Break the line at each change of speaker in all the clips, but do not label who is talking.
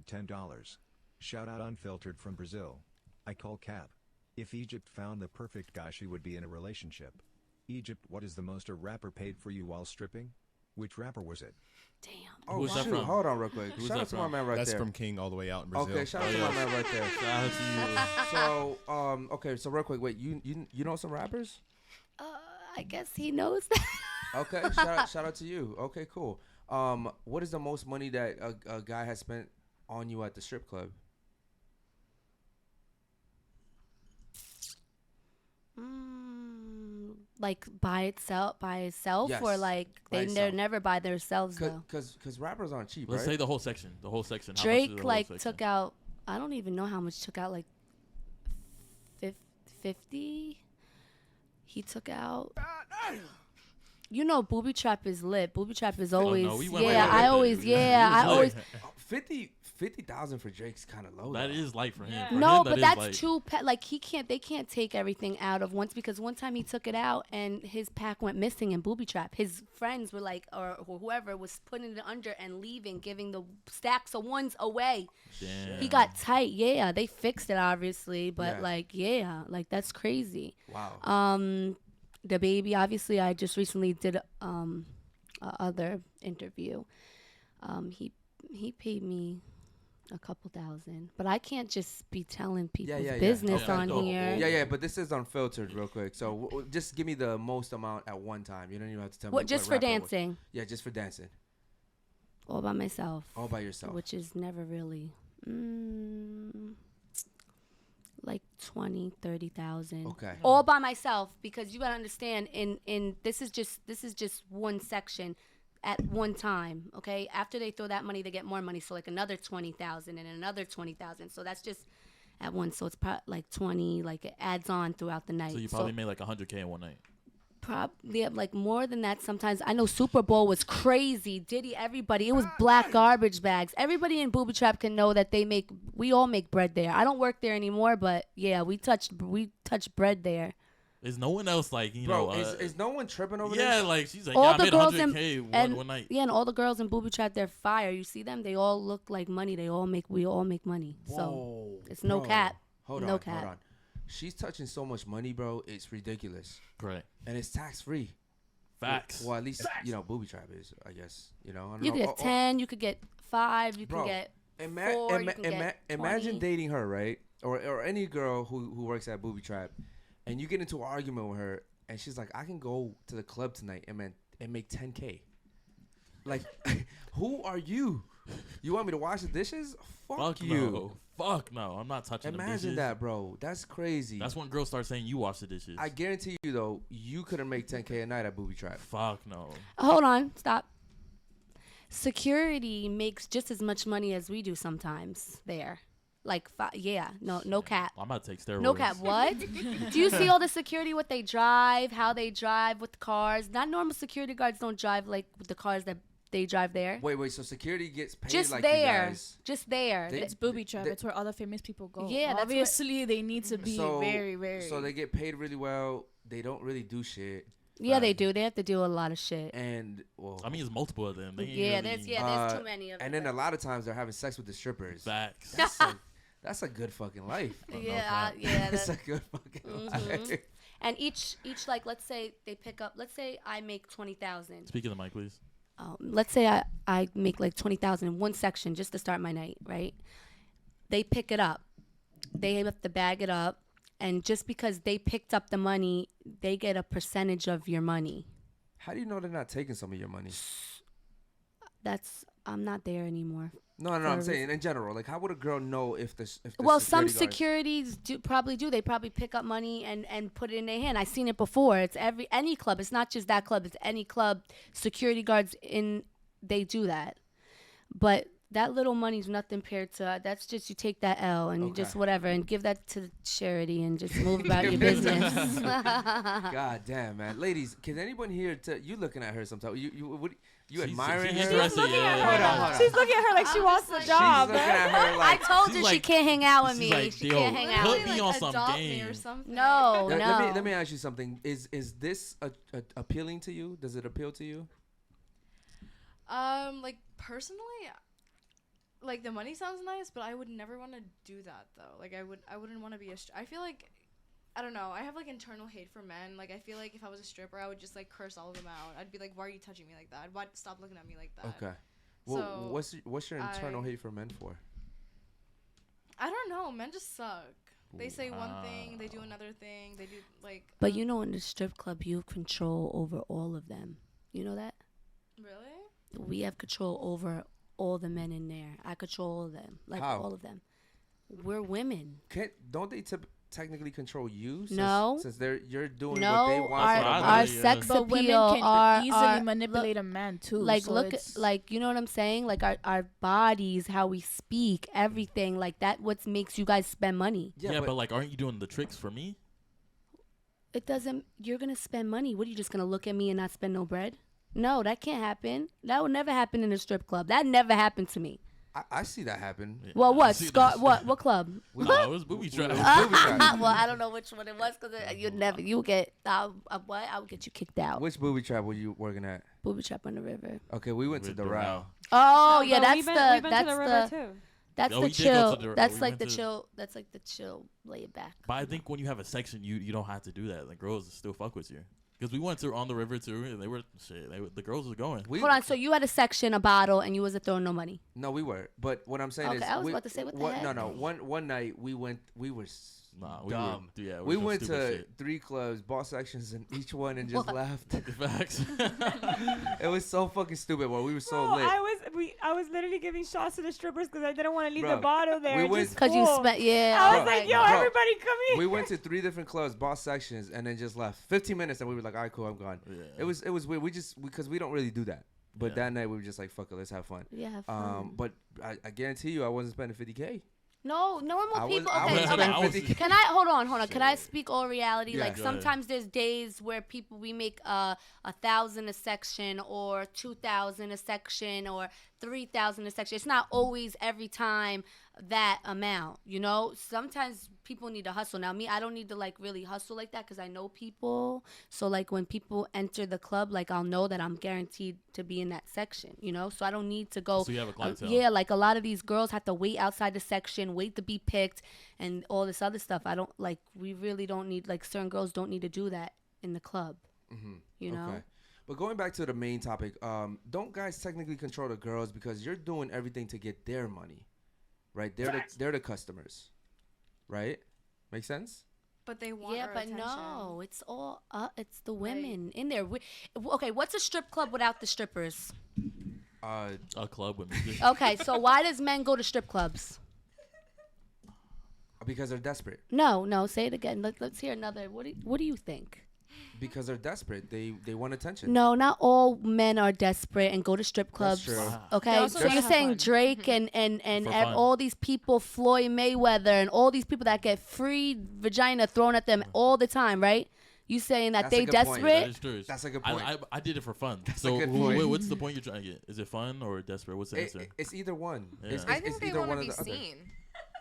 donated $10. Shout out Unfiltered from Brazil. I call Cap. If Egypt found the perfect guy, she would be in a relationship. Egypt, what is the most a rapper paid for you while stripping? Which rapper was it?
Damn.
Oh,
Who's that
shoot.
from?
Hold on real quick.
Who's
Shout
that
out to my
from?
man right
That's
there.
from King all the way out in Brazil.
Okay, shout out to my man right there.
Shout out to you.
So, okay, so real quick, wait, you know some rappers?
I guess he knows that.
Okay, shout out to you. Okay, cool. What is the most money that a guy has spent on you at the strip club?
Like by itself,
Yes,
or like
by
they're
itself.
never by themselves though.
Cause rappers aren't cheap,
Let's
right?
say the whole section. The whole section. How much is
Drake
the whole
like
section?
took out. I don't even know how much took out. Like 50. He took out. You know, Booby Trap is lit. Booby Trap is always.
no, we went
Yeah,
way
I
back
always.
there.
Yeah, I
He was
always.
lit.
50,000 for Drake's kind of low.
That
though.
is light for him.
Yeah.
For
No,
him,
but
is
that's
light.
too like they can't take everything out of once, because one time he took it out and his pack went missing in Booby Trap. His friends were like, or whoever was putting it under and leaving, giving the stacks of ones away.
Damn.
He got tight. Yeah, they fixed it obviously, but
Yeah.
like that's crazy.
Wow.
The baby, obviously, I just recently did a other interview. He paid me a couple thousand, but I can't just be telling people's business
Okay,
on
go.
here.
Yeah, but this is unfiltered, real quick. So just give me the most amount at one time. You don't even have to tell me.
What, just for
rapper it was.
dancing?
Yeah, just for dancing.
All by myself.
All by yourself.
Which is never really, like 20,000-30,000.
Okay.
All by myself, because you gotta understand, in this is just one section at one time. Okay. After they throw that money, they get more money. So like another 20,000 and another 20,000. So that's just at once. So it's like 20. Like it adds on throughout the night.
So you probably made like 100K in one night.
Probably like more than that sometimes. I know Super Bowl was crazy. Diddy, everybody. It was black garbage bags. Everybody in Booby Trap can know that we all make bread there. I don't work there anymore, but yeah, we touch bread there.
Is no one else like, you
Bro,
know?
is no one tripping over
yeah,
this?
like she's like,
All
yeah, I
the
made
girls
100K one night.
Yeah, and all the girls in Booby Trap, they're fire. You see them? They all look like money. We all make money.
Whoa,
So it's no
bro.
cap.
Hold
no
on,
cap.
hold on. She's touching so much money, bro. It's ridiculous.
Correct.
And it's tax free.
Facts.
Well, at least you know Booby Trap is, I guess. You know, I don't
You
know.
could get 10. You could get 5. You
Bro,
could get
Ima-
4.
ima-
You can get
imagine
20.
dating her, right? Or any girl who works at Booby Trap, and you get into an argument with her, and she's like, "I can go to the club tonight and make 10K." Like, who are you? You want me to wash the dishes? Fuck you.
No. Fuck no. I'm not touching them
Imagine
dishes.
that, bro. That's crazy.
That's when girls start saying you wash the dishes.
I guarantee you, though, you couldn't make 10K a night at Booby Trap.
Fuck no.
Hold on. Stop. Security makes just as much money as we do sometimes there. Like, yeah. No cap.
I'm about to take steroids.
No cap. What? Do you see all the security, what they drive, how they drive with the cars? Not normal security guards don't drive like with the cars that they drive there.
Wait. So security gets paid
Just
like
there.
you guys.
Just there.
They-
It's Booby Trap.
they-
It's where other famous people go.
Yeah, that's
obviously they need to be very, very.
So they get paid really well. They don't really do shit.
Yeah, they do. They have to do a lot of shit.
And well,
I mean, it's multiple of them. They ain't
Yeah,
really
there's too many of them.
and then a lot of times they're having sex with the strippers.
facts.
That's a good fucking life.
Yeah, yeah.
That's a good fucking life.
And each like, let's say they pick up. Let's say I make 20,000.
Speak of the mic, please.
Let's say I make like 20,000 in one section just to start my night, right? They pick it up. They have to bag it up. And just because they picked up the money, they get a percentage of your money.
How do you know they're not taking some of your money?
I'm not there anymore.
No, I'm saying in general. Like, how would a girl know if the
Well,
security
some
guards-
securities probably do. They probably pick up money and put it in their hand. I've seen it before. It's any club. It's not just that club. It's any club. Security guards they do that. But that little money's nothing compared to that's just you take that L and you just whatever and give that to charity and just move about your business.
God damn, man, ladies, can anyone here? You looking at her sometimes? You admiring
she's
her?
interested, yeah.
Hold on.
She's looking at her like she wants the job.
She's looking at her
I
like.
told
She's
her she
like-
can't hang out with
she's
me.
like,
She
yo,
can't hang out
put
with
me
me.
on some
Adopt me
game.
or something.
No,
Let me ask you something. Is this appealing to you? Does it appeal to you?
Like personally,
like the money sounds nice, but I would never want to do that though. Like I wouldn't want to be I feel like, I don't know. I have like internal hate for men. Like I feel like if I was a stripper, I would just like curse all of them out. I'd be like, "Why are you touching me like that? Why stop looking at me like that?"
Okay. Well,
So
what's your internal hate for men for?
I don't know. Men just suck. They say one thing, they do another thing. They do like.
But you know, in the strip club, you have control over all of them. You know that?
Really?
We have control over all the men in there. I control all of them, like
How?
all of them. We're women.
Don't they technically control you?
No.
Since you're doing what they
No,
want.
our,
for the
our
money?
sex
But women
appeal,
can
our
easily manipulate a man too.
like
so
look
it's-
at, like, you know what I'm saying, like our bodies, how we speak, everything like that, what makes you guys spend money.
Yeah, but like, aren't you doing the tricks for me?
It doesn't, you're gonna spend money. What, are you just gonna look at me and not spend no bread? No, that can't happen. That would never happen in a strip club. That never happened to me.
I see that happen.
Yeah,
Well,
I
what
see
Scar,
that.
what club?
No, it was booby trap.
Booby trap.
Well, I don't know which one it was, because you get what, I would get you kicked out.
Which booby trap were you working at?
Booby trap on the river.
Okay, we went to
With
Doral.
Oh yeah,
But
that's
we've been
that's
to the
the
river too.
that's
Oh,
the
we did go
chill.
to the-
That's
we
like
went
the
to-
chill. That's like the chill. Lay it back.
But I think when you have a section, you don't have to do that. Like girls still fuck with you. Because we went to on the river too, and they were the girls were going.
Hold on. So you had a section, a bottle, and you wasn't throwing no money.
No, we were. But what I'm saying is,
Okay, I was about to say, what the
No,
heck?
no. One night we were
Nah,
dumb.
we
We went
stupid
to
shit.
3 clubs, bought sections in each one, and just
What?
left.
Facts.
It was so fucking stupid. Bro, we were so
Bro,
lit.
I was literally giving shots to the strippers because I didn't want to leave
Bro,
the bottle there.
we went-
just
Cause you
full.
spent, yeah.
I was
Bro,
like, yo,
bro,
everybody come here.
We went to 3 different clubs, bought sections, and then just left. 15 minutes, and we were like, all right, cool, I'm gone.
Yeah.
It was weird. Because we don't really do that. But
Yeah.
that night we were just like, fuck it, let's have fun.
Yeah, have fun.
But I guarantee you, I wasn't spending 50K.
No, normal
I was-
people.
I
Okay,
was
okay.
spending
was-
50K.
Can I hold on? Can I speak all reality?
Yeah.
Like
Go ahead.
sometimes there's days where people we make 1,000 a section, or 2,000 a section, or 3,000 a section. It's not always every time that amount. You know, sometimes people need to hustle. Now me, I don't need to like really hustle like that because I know people. So like when people enter the club, like I'll know that I'm guaranteed to be in that section. You know, so I don't need to go.
So you have a clientele.
Yeah, like a lot of these girls have to wait outside the section, wait to be picked, and all this other stuff. I don't like. We really don't need, like, certain girls don't need to do that in the club. You know.
Okay. But going back to the main topic, don't guys technically control the girls because you're doing everything to get their money, right? They're the customers, right? Make sense?
But they want
Yeah,
our
but
attention.
no, it's all it's the women in there. Okay, what's a strip club without the strippers?
A club with music.
Okay, so why does men go to strip clubs?
Because they're desperate.
No, say it again. Let's hear another. What do you think?
Because they're desperate. They want attention.
No, not all men are desperate and go to strip clubs.
true.
Okay,
They also
so
wanna
you're
have
saying
fun.
Drake and
For fun.
all these people, Floyd Mayweather, and all these people that get free vagina thrown at them all the time, right? You saying that
That's a
they
good point.
That
desperate?
is true.
That's a good point.
I did it for fun.
That's a
So
good point.
what's the point you're trying to get? Is it fun or desperate? What's the answer?
It's either one.
Yeah.
It's,
I
it's,
think
it's
they
either
want
one
to
or
be
the other.
seen.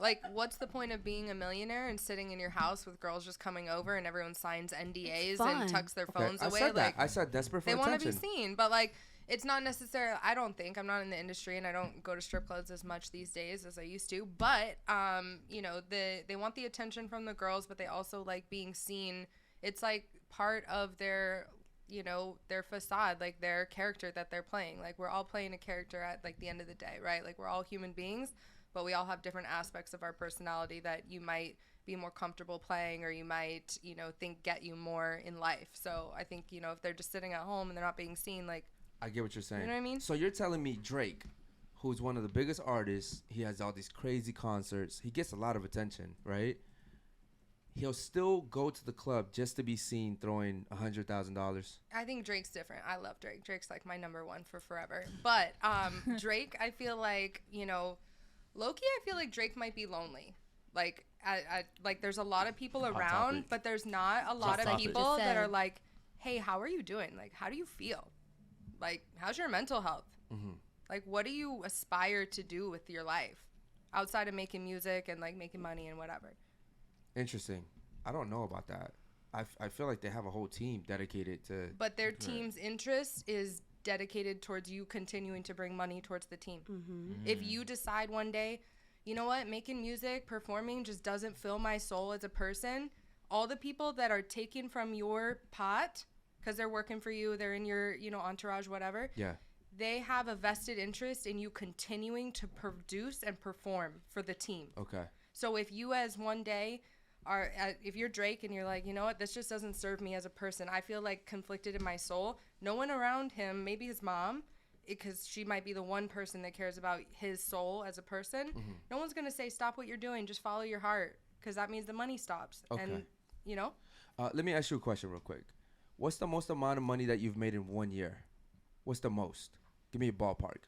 Like, what's the point of being a millionaire and sitting in your house with girls just coming over and everyone signs NDAs
fun.
and tucks their
Okay,
phones
I
away?
said
Like,
that. I said desperate for
they want to
attention.
be seen, but like, it's not necessarily. I don't think I'm not in the industry and I don't go to strip clubs as much these days as I used to. But you know, they want the attention from the girls, but they also like being seen. It's like part of their, you know, their facade, like their character that they're playing. Like we're all playing a character at like the end of the day, right? Like we're all human beings, but we all have different aspects of our personality that you might be more comfortable playing, or you might, you know, think get you more in life. So I think, you know, if they're just sitting at home and they're not being seen, like,
I get what you're saying.
You know what I mean?
So you're telling me Drake, who's one of the biggest artists, he has all these crazy concerts, he gets a lot of attention, right? He'll still go to the club just to be seen throwing $100,000.
I think Drake's different. I love Drake. Drake's like my number one for forever. But Drake, I feel like, you know, low-key, I feel like Drake might be lonely. Like, like there's a lot of people
Hot
around,
topic.
but there's not a lot of
topic.
people
Just
that
said.
are like, hey, how are you doing? Like, how do you feel? Like, how's your mental health? Like, what do you aspire to do with your life outside of making music and like making money and whatever?
Interesting. I don't know about that. I feel like they have a whole team dedicated to.
But their team's interest is dedicated towards you continuing to bring money towards the team.
Mm-hmm.
If you decide one day, you know what, making music, performing just doesn't fill my soul as a person, all the people that are taken from your pot because they're working for you, they're in your, you know, entourage, whatever.
Yeah.
They have a vested interest in you continuing to produce and perform for the team.
Okay.
So if you as one day are, if you're Drake and you're like, you know what, this just doesn't serve me as a person. I feel like conflicted in my soul. No one around him, maybe his mom, because she might be the one person that cares about his soul as a person.
Mm-hmm.
No one's going to say, stop what you're doing. Just follow your heart, because that means the money stops.
Okay.
And, you know?
Let me ask you a question real quick. What's the most amount of money that you've made in 1 year? What's the most? Give me a ballpark.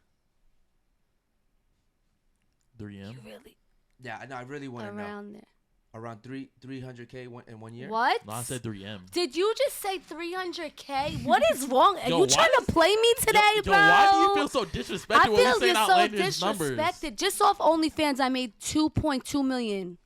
3M.
Really
Yeah, I know. I really want to know.
around there.
Around 300K in 1 year?
What?
No, I said 3M.
Did you just say 300K? What is wrong? Are
Yo,
you
why
trying to play me today,
yo,
bro?
why do you feel so disrespected
I
when we
feel
saying
you're so
outlandish numbers?
disrespected. Just off OnlyFans, I made 2.2 million.